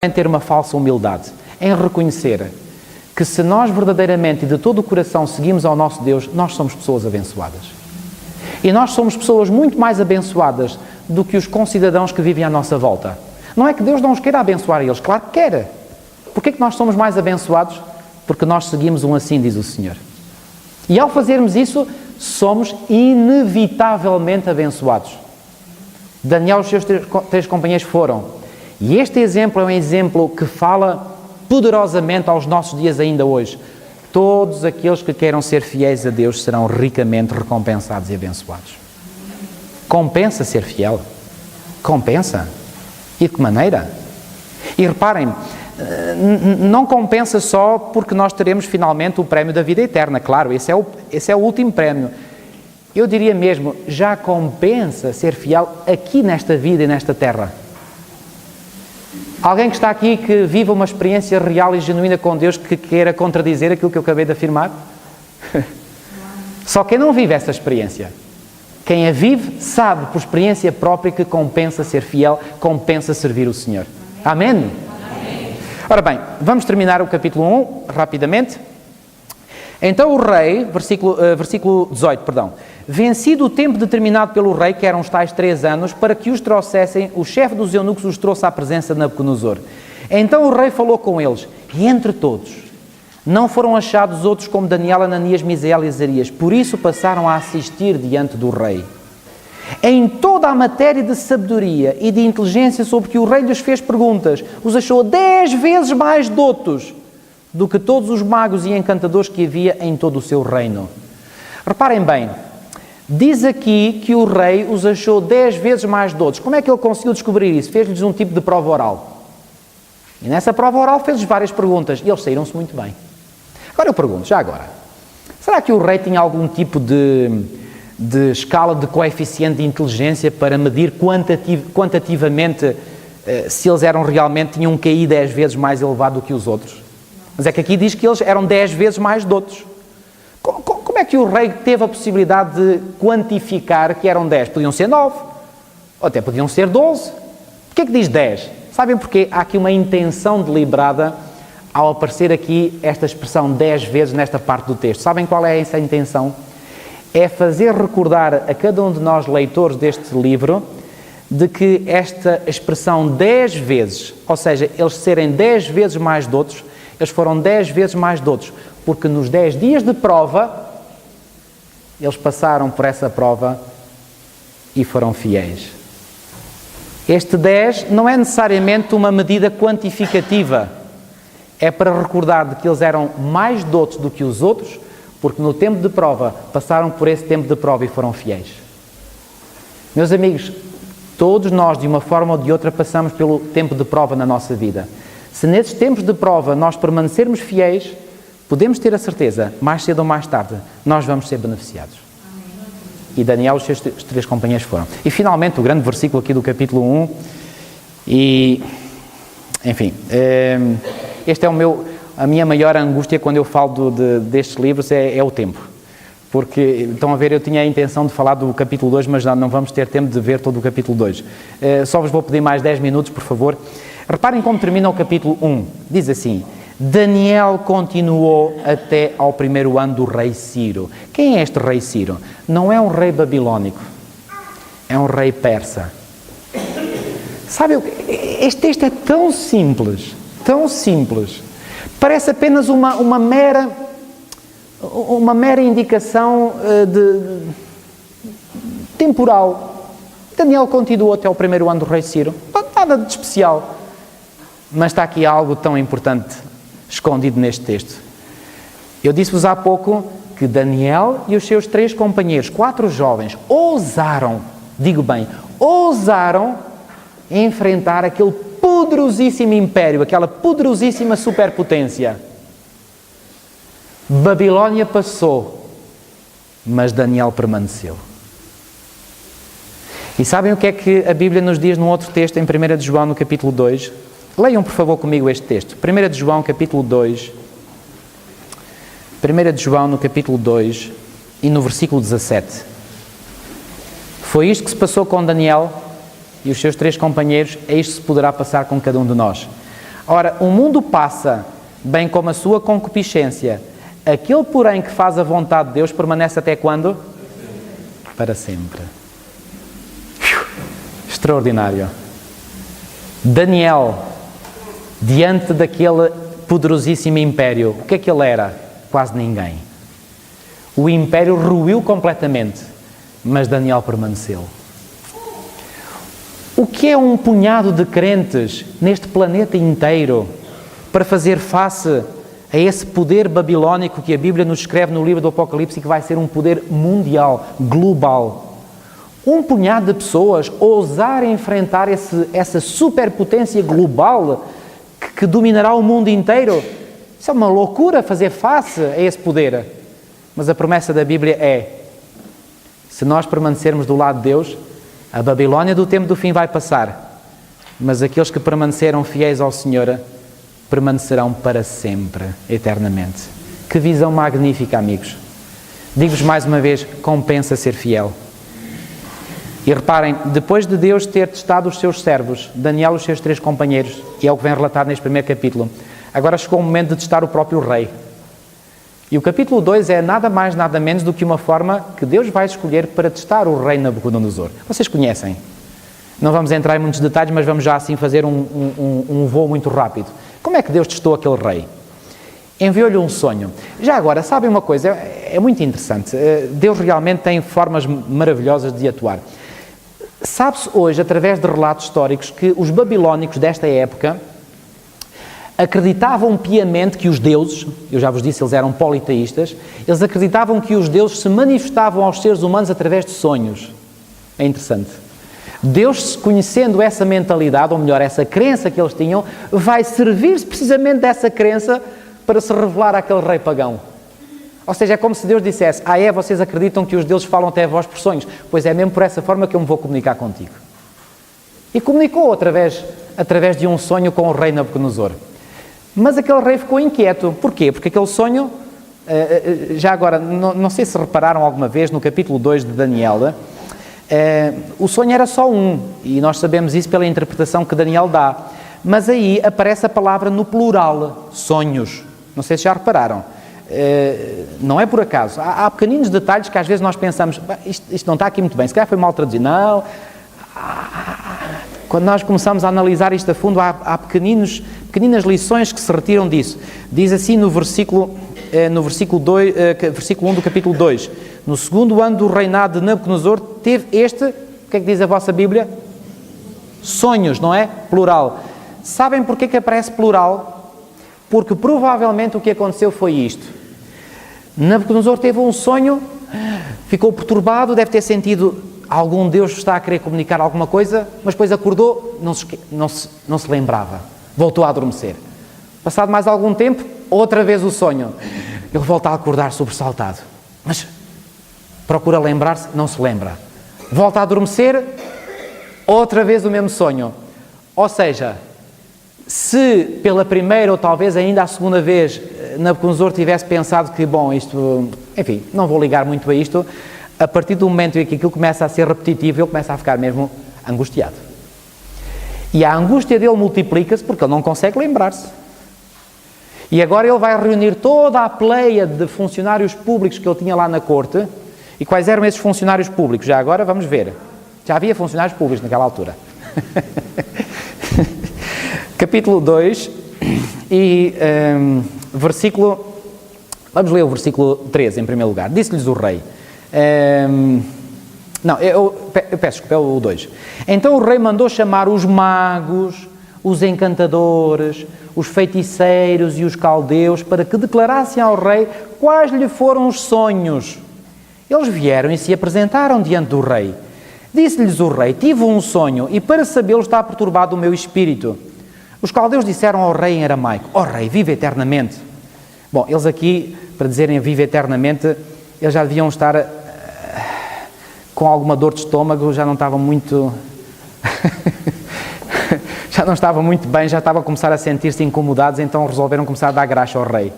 em ter uma falsa humildade, em reconhecer que se nós verdadeiramente e de todo o coração seguimos ao nosso Deus, nós somos pessoas abençoadas. E nós somos pessoas muito mais abençoadas do que os concidadãos que vivem à nossa volta. Não é que Deus não os queira abençoar a eles, claro que quer. Porquê que nós somos mais abençoados? Porque nós seguimos um assim, diz o Senhor. E ao fazermos isso, somos inevitavelmente abençoados. Daniel e os seus três companheiros foram. E este exemplo é um exemplo que fala poderosamente aos nossos dias ainda hoje. Todos aqueles que queiram ser fiéis a Deus serão ricamente recompensados e abençoados. Compensa ser fiel? Compensa. E de que maneira? E reparem, não compensa só porque nós teremos finalmente o prémio da vida eterna. Claro, esse é o último prémio. Eu diria mesmo, já compensa ser fiel aqui nesta vida e nesta terra. Alguém que está aqui que viva uma experiência real e genuína com Deus que queira contradizer aquilo que eu acabei de afirmar? Só quem não vive essa experiência. Quem a vive sabe por experiência própria que compensa ser fiel, compensa servir o Senhor. Amém? Amém. Ora bem, vamos terminar o capítulo 1 rapidamente. Então o rei, versículo 18, vencido o tempo determinado pelo rei, que eram os tais 3 anos, para que os trouxessem, o chefe dos eunucos os trouxe à presença de Nabucodonosor. Então o rei falou com eles, e entre todos não foram achados outros como Daniel, Ananias, Misael e Azarias, por isso passaram a assistir diante do rei. Em toda a matéria de sabedoria e de inteligência sobre que o rei lhes fez perguntas, os achou 10 vezes mais doutos do que todos os magos e encantadores que havia em todo o seu reino. Reparem bem, diz aqui que o rei os achou 10 vezes mais doutos. Como é que ele conseguiu descobrir isso? Fez-lhes um tipo de prova oral. E nessa prova oral fez-lhes várias perguntas e eles saíram-se muito bem. Agora eu pergunto, já agora, será que o rei tinha algum tipo de escala de coeficiente de inteligência para medir quantitativamente se eles tinham um QI 10 vezes mais elevado do que os outros? Mas é que aqui diz que eles eram 10 vezes mais doutos. Como é que o rei teve a possibilidade de quantificar que eram 10? Podiam ser 9, ou até podiam ser 12. Porquê que diz 10? Sabem porquê? Há aqui uma intenção deliberada ao aparecer aqui esta expressão 10 vezes nesta parte do texto. Sabem qual é essa intenção? É fazer recordar a cada um de nós, leitores deste livro, de que esta expressão 10 vezes, ou seja, eles serem 10 vezes mais doutos, eles foram 10 vezes mais doutos, porque nos 10 dias de prova, eles passaram por essa prova e foram fiéis. Este 10 não é necessariamente uma medida quantificativa, é para recordar de que eles eram mais doutos do que os outros, porque no tempo de prova, passaram por esse tempo de prova e foram fiéis. Meus amigos, todos nós, de uma forma ou de outra, passamos pelo tempo de prova na nossa vida. Se nesses tempos de prova nós permanecermos fiéis, podemos ter a certeza, mais cedo ou mais tarde, nós vamos ser beneficiados. E Daniel e os seus 3 companheiros foram. E finalmente, o grande versículo aqui do capítulo 1, e, enfim, este é a minha maior angústia quando eu falo destes livros, é o tempo. Porque, estão a ver, eu tinha a intenção de falar do capítulo 2, mas não vamos ter tempo de ver todo o capítulo 2. Só vos vou pedir mais 10 minutos, por favor. Reparem como termina o capítulo 1. Diz assim: Daniel continuou até ao 1º ano do rei Ciro. Quem é este rei Ciro? Não é um rei babilónico, é um rei persa. Sabe, este texto é tão simples, parece apenas uma mera indicação temporal. Daniel continuou até ao 1º ano do rei Ciro. Nada de especial. Mas está aqui algo tão importante escondido neste texto. Eu disse-vos há pouco que Daniel e os seus 3 companheiros, 4 jovens, ousaram enfrentar aquele poderosíssimo império, aquela poderosíssima superpotência. Babilónia passou, mas Daniel permaneceu. E sabem o que é que a Bíblia nos diz num outro texto, em 1 de João, no capítulo 2? Leiam, por favor, comigo este texto. 1 de João, capítulo 2. 1 de João, no capítulo 2 e no versículo 17. Foi isto que se passou com Daniel e os seus 3 companheiros, é isto que se poderá passar com cada um de nós. Ora, o mundo passa, bem como a sua concupiscência. Aquele, porém, que faz a vontade de Deus permanece até quando? Para sempre. Extraordinário. Daniel, diante daquele poderosíssimo império, o que é que ele era? Quase ninguém. O império ruiu completamente, mas Daniel permaneceu. O que é um punhado de crentes neste planeta inteiro para fazer face a esse poder babilónico que a Bíblia nos escreve no livro do Apocalipse e que vai ser um poder mundial, global? Um punhado de pessoas ousar enfrentar essa superpotência global que dominará o mundo inteiro? Isso é uma loucura, fazer face a esse poder. Mas a promessa da Bíblia é: se nós permanecermos do lado de Deus, a Babilónia do tempo do fim vai passar, mas aqueles que permaneceram fiéis ao Senhor permanecerão para sempre, eternamente. Que visão magnífica, amigos. Digo-vos mais uma vez, compensa ser fiel. E reparem, depois de Deus ter testado os seus servos, Daniel e os seus 3 companheiros, e é o que vem relatado neste primeiro capítulo, agora chegou o momento de testar o próprio rei. E o capítulo 2 é nada mais, nada menos do que uma forma que Deus vai escolher para testar o rei Nabucodonosor. Vocês conhecem? Não vamos entrar em muitos detalhes, mas vamos já assim fazer um voo muito rápido. Como é que Deus testou aquele rei? Enviou-lhe um sonho. Já agora, sabem uma coisa? É muito interessante. Deus realmente tem formas maravilhosas de atuar. Sabe-se hoje, através de relatos históricos, que os babilónicos desta época acreditavam piamente que os deuses, eu já vos disse, eles eram politeístas, eles acreditavam que os deuses se manifestavam aos seres humanos através de sonhos. É interessante. Deus, conhecendo essa mentalidade, ou melhor, essa crença que eles tinham, vai servir-se precisamente dessa crença para se revelar àquele rei pagão. Ou seja, é como se Deus dissesse: vocês acreditam que os deuses falam até a vós por sonhos? Pois é mesmo por essa forma que eu me vou comunicar contigo. E comunicou através de um sonho com o rei Nabucodonosor. Mas aquele rei ficou inquieto. Porquê? Porque aquele sonho, já agora, não sei se repararam alguma vez no capítulo 2 de Daniel, o sonho era só um, e nós sabemos isso pela interpretação que Daniel dá. Mas aí aparece a palavra no plural, sonhos. Não sei se já repararam. Não é por acaso. Há pequeninos detalhes que às vezes nós pensamos: isto não está aqui muito bem, se calhar foi mal traduzido. Não. Quando nós começamos a analisar isto a fundo, há pequeninas lições que se retiram disso. Diz assim no versículo 1 do capítulo 2: no segundo ano do reinado de Nabucodonosor, teve este, o que é que diz a vossa Bíblia? Sonhos, não é? Plural. Sabem porquê que aparece plural? Porque provavelmente o que aconteceu foi isto: Nabucodonosor teve um sonho, ficou perturbado, deve ter sentido algum Deus está a querer comunicar alguma coisa, mas depois acordou, não se lembrava, voltou a adormecer. Passado mais algum tempo, outra vez o sonho. Ele volta a acordar sobressaltado, mas procura lembrar-se, não se lembra. Volta a adormecer, outra vez o mesmo sonho. Ou seja, se pela primeira ou talvez ainda a segunda vez Nabucodonosor tivesse pensado que, bom, isto, enfim, não vou ligar muito a isto, a partir do momento em que aquilo começa a ser repetitivo, ele começa a ficar mesmo angustiado. E a angústia dele multiplica-se porque ele não consegue lembrar-se. E agora ele vai reunir toda a pleia de funcionários públicos que ele tinha lá na corte. E quais eram esses funcionários públicos? Já agora vamos ver. Já havia funcionários públicos naquela altura. Capítulo 2 e versículo... Vamos ler o versículo 13 em primeiro lugar. Disse-lhes o rei... eu peço desculpa, é o 2. Então o rei mandou chamar os magos, os encantadores, os feiticeiros e os caldeus para que declarassem ao rei quais lhe foram os sonhos. Eles vieram e se apresentaram diante do rei. Disse-lhes o rei: tive um sonho e para sabê-lo está perturbado o meu espírito. Os caldeus disseram ao rei em aramaico: ó rei, vive eternamente. Bom, eles aqui, para dizerem vive eternamente, eles já deviam estar com alguma dor de estômago, já não estavam muito... já não estavam muito bem, já estavam a começar a sentir-se incomodados, então resolveram começar a dar graxa ao rei.